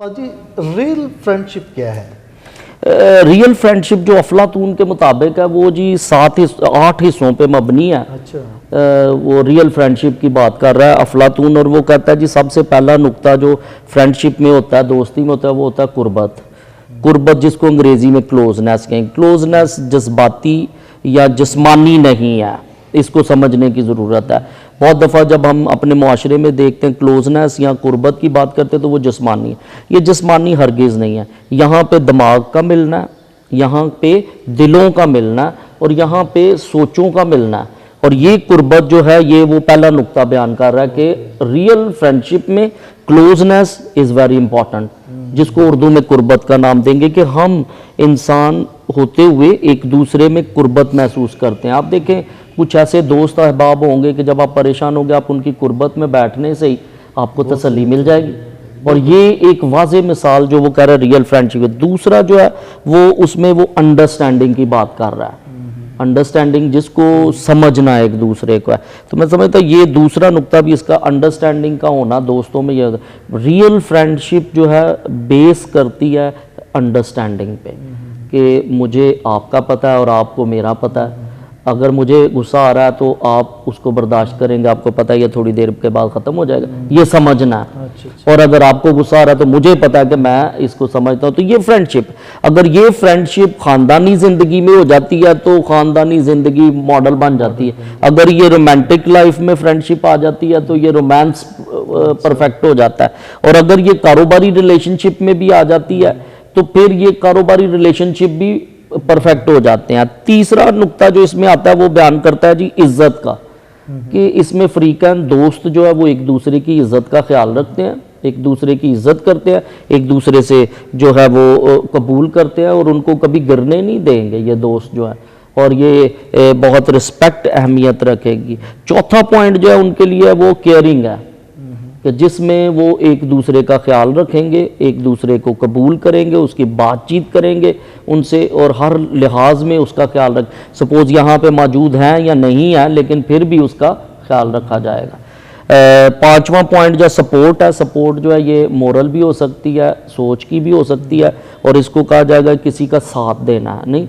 जी, real friendship क्या है? Real friendship जो अफलातून के मुताबिक है वो जी 8 हिस्सों पे मबनी है। अच्छा। वो रियल फ्रेंडशिप की बात कर रहा है अफलातून, और वो कहता है जी सबसे पहला नुक्ता जो फ्रेंडशिप में होता है, दोस्ती में होता है, वो होता है कुर्बत। कुर्बत जिसको अंग्रेजी में क्लोजनेस कहें। क्लोजनेस जज्बाती या जिस्मानी नहीं है, इसको समझने की ज़रूरत है। बहुत दफ़ा जब हम अपने मुआशरे में देखते हैं क्लोजनेस या कुर्बत की बात करते हैं तो वो जिस्मानी है। ये जिस्मानी हरगिज़ नहीं है। यहाँ पे दिमाग का मिलना है, यहाँ पे दिलों का मिलना है, और यहाँ पे सोचों का मिलना है। और ये कुर्बत जो है ये वो पहला नुक्ता बयान कर रहा है कि रियल फ्रेंडशिप में क्लोजनेस इज़ वेरी इंपॉर्टेंट, जिसको उर्दू में कुर्बत का नाम देंगे कि हम इंसान होते हुए एक दूसरे में कुर्बत महसूस करते हैं। आप देखें कुछ ऐसे दोस्त अहबाब होंगे कि जब आप परेशान होंगे आप उनकी कुर्बत में बैठने से ही आपको तसल्ली मिल जाएगी, और ये एक वाज़ेह मिसाल जो वो कह रहा है रियल फ्रेंडशिप है। दूसरा जो है वो उसमें वो अंडरस्टैंडिंग की बात कर रहा है। अंडरस्टैंडिंग जिसको समझना है एक दूसरे को है, तो मैं समझता हूँ ये दूसरा नुक्ता भी इसका अंडरस्टैंडिंग का होना दोस्तों में। ये रियल फ्रेंडशिप जो है बेस करती है अंडरस्टैंडिंग पे कि मुझे आपका पता है और आपको मेरा पता है। अगर मुझे गुस्सा आ रहा है तो आप उसको बर्दाश्त करेंगे, आपको पता है ये थोड़ी देर के बाद ख़त्म हो जाएगा, ये समझना है। अच्छा। और अगर आपको गुस्सा आ रहा है तो मुझे पता है कि मैं इसको समझता हूँ, तो ये फ्रेंडशिप। अगर ये फ्रेंडशिप ख़ानदानी ज़िंदगी में हो जाती है तो ख़ानदानी ज़िंदगी मॉडल बन जाती है। अगर ये रोमांटिक लाइफ में फ्रेंडशिप आ जाती है तो ये रोमांस परफेक्ट हो जाता है। और अगर ये कारोबारी रिलेशनशिप में भी आ जाती है तो फिर ये कारोबारी रिलेशनशिप भी परफेक्ट हो जाते हैं। तीसरा नुक्ता जो इसमें आता है वो बयान करता है जी इज्जत का, कि इसमें फ्रीकन दोस्त जो है वो एक दूसरे की इज्जत का ख्याल रखते हैं, एक दूसरे की इज्जत करते हैं, एक दूसरे से जो है वो कबूल करते हैं और उनको कभी गिरने नहीं देंगे ये दोस्त जो है, और ये बहुत रिस्पेक्ट अहमियत रखेगी। चौथा पॉइंट जो है उनके लिए वो केयरिंग है, कि जिसमें वो एक दूसरे का ख्याल रखेंगे, एक दूसरे को कबूल करेंगे, उसकी बातचीत करेंगे उनसे, और हर लिहाज में उसका ख्याल रख, सपोज यहाँ पे मौजूद हैं या नहीं है लेकिन फिर भी उसका ख्याल रखा जाएगा। पांचवा पॉइंट जो सपोर्ट है, सपोर्ट जो है ये मोरल भी हो सकती है, सोच की भी हो सकती है, और इसको कहा जाएगा किसी का साथ देना है। नहीं,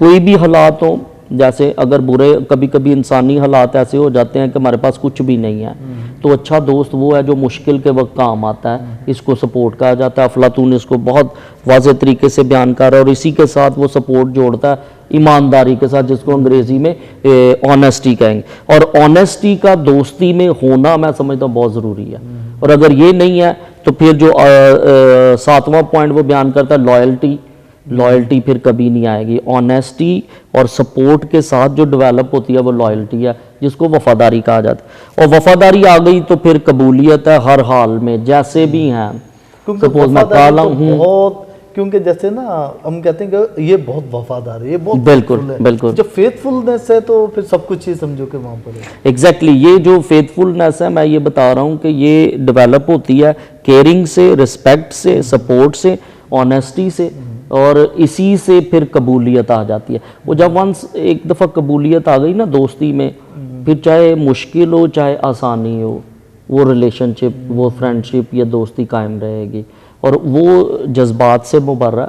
कोई भी हालात हो, जैसे अगर बुरे कभी कभी इंसानी हालात ऐसे हो जाते हैं कि हमारे पास कुछ भी नहीं है, तो अच्छा दोस्त वो है जो मुश्किल के वक्त काम आता है, इसको सपोर्ट कहा जाता है। अफलातून इसको बहुत वाज़ेह तरीके से बयान कर रहा है, और इसी के साथ वो सपोर्ट जोड़ता है ईमानदारी के साथ, जिसको अंग्रेज़ी में ऑनेस्टी कहेंगे। और ऑनेस्टी का दोस्ती में होना मैं समझता हूँ बहुत ज़रूरी है, और अगर ये नहीं है तो फिर जो सातवां पॉइंट वो बयान करता है लॉयल्टी। लॉयल्टी फिर कभी नहीं आएगी। ऑनेस्टी और सपोर्ट के साथ जो डेवलप होती है वो लॉयल्टी है, जिसको वफादारी कहा जाता है। और वफादारी आ गई तो फिर कबूलियत है हर हाल में, जैसे भी हैं। सपोज मैं काला हूँ बहुत, क्योंकि जैसे ना हम कहते हैं कि ये बहुत वफादार है, ये बहुत बिल्कुल बिल्कुल। जब फेथफुलनेस है तो फिर सब कुछ ही समझो कि वहाँ पर है। एग्जैक्टली, ये जो फेथफुलनेस है मैं ये बता रहा हूँ कि ये डेवलप होती है केयरिंग से, रिस्पेक्ट से, सपोर्ट से, ऑनेस्टी से, और इसी से फिर कबूलियत आ जाती है। वो जब वंस एक दफ़ा कबूलियत आ गई ना दोस्ती में, फिर चाहे मुश्किल हो चाहे आसानी हो, वो रिलेशनशिप, वो फ्रेंडशिप या दोस्ती कायम रहेगी। और वो जज्बात से मुबर्रा,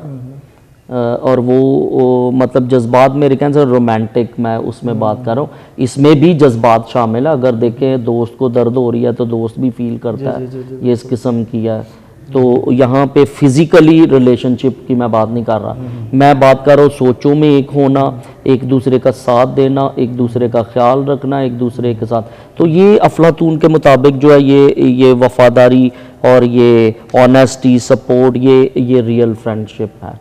और वो मतलब जज्बात मेरे ख्याल से रोमांटिक मैं उसमें बात कर रहा हूँ, इसमें भी जज्बात शामिल है। अगर देखें दोस्त को दर्द हो रही है तो दोस्त भी फील करता है, ये इस किस्म की है। तो यहाँ पे फिज़िकली रिलेशनशिप की मैं बात नहीं कर रहा, मैं बात कर रहा हूँ सोचों में एक होना, एक दूसरे का साथ देना, एक दूसरे का ख्याल रखना एक दूसरे के साथ। तो ये अफलातून के मुताबिक जो है ये वफादारी और ये ऑनेस्टी, सपोर्ट, ये रियल फ्रेंडशिप है।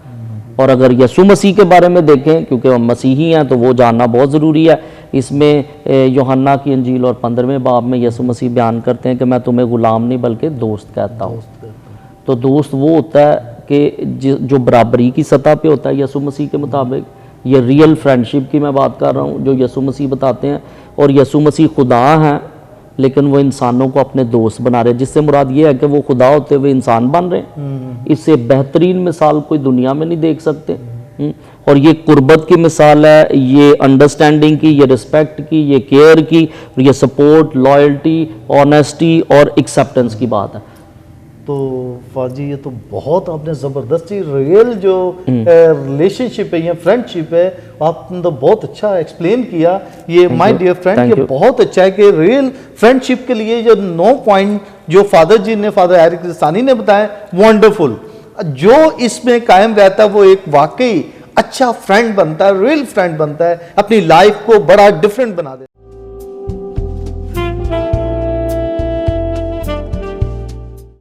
और अगर यसु मसीह के बारे में देखें, क्योंकि हम मसीही हैं तो वो जानना बहुत ज़रूरी है। इसमें यूहन्ना की अंजील और 15वें बाब में यसु मसीह बयान करते हैं कि मैं तुम्हें ग़ुलाम नहीं बल्कि दोस्त कहता हूँ। तो दोस्त वो होता है कि जो बराबरी की सतह पे होता है यसु मसीह के मुताबिक। ये रियल फ्रेंडशिप की मैं बात कर रहा हूँ जो यसु मसीह बताते हैं। और यसु मसीह खुदा हैं लेकिन वो इंसानों को अपने दोस्त बना रहे हैं, जिससे मुराद ये है कि वो खुदा होते हुए इंसान बन रहे हैं। इससे बेहतरीन मिसाल कोई दुनिया में नहीं देख सकते। और ये कुर्बत की मिसाल है, ये अंडरस्टैंडिंग की, ये रिस्पेक्ट की, ये केयर की, ये सपोर्ट, लॉयल्टी, ऑनेस्टी और एक्सेप्टेंस की बात है। तो फाजी ये तो बहुत आपने ज़बरदस्ती रियल जो रिलेशनशिप है या फ्रेंडशिप है आपने तो बहुत अच्छा एक्सप्लेन किया। ये माय डियर फ्रेंड ये बहुत अच्छा है कि रियल फ्रेंडशिप के लिए जो 9 पॉइंट जो फादर जी ने, फादर एरिक सानी ने बताया, वंडरफुल। जो इसमें कायम रहता है वो एक वाकई अच्छा फ्रेंड बनता है, रियल फ्रेंड बनता है, अपनी लाइफ को बड़ा डिफरेंट बना देता है।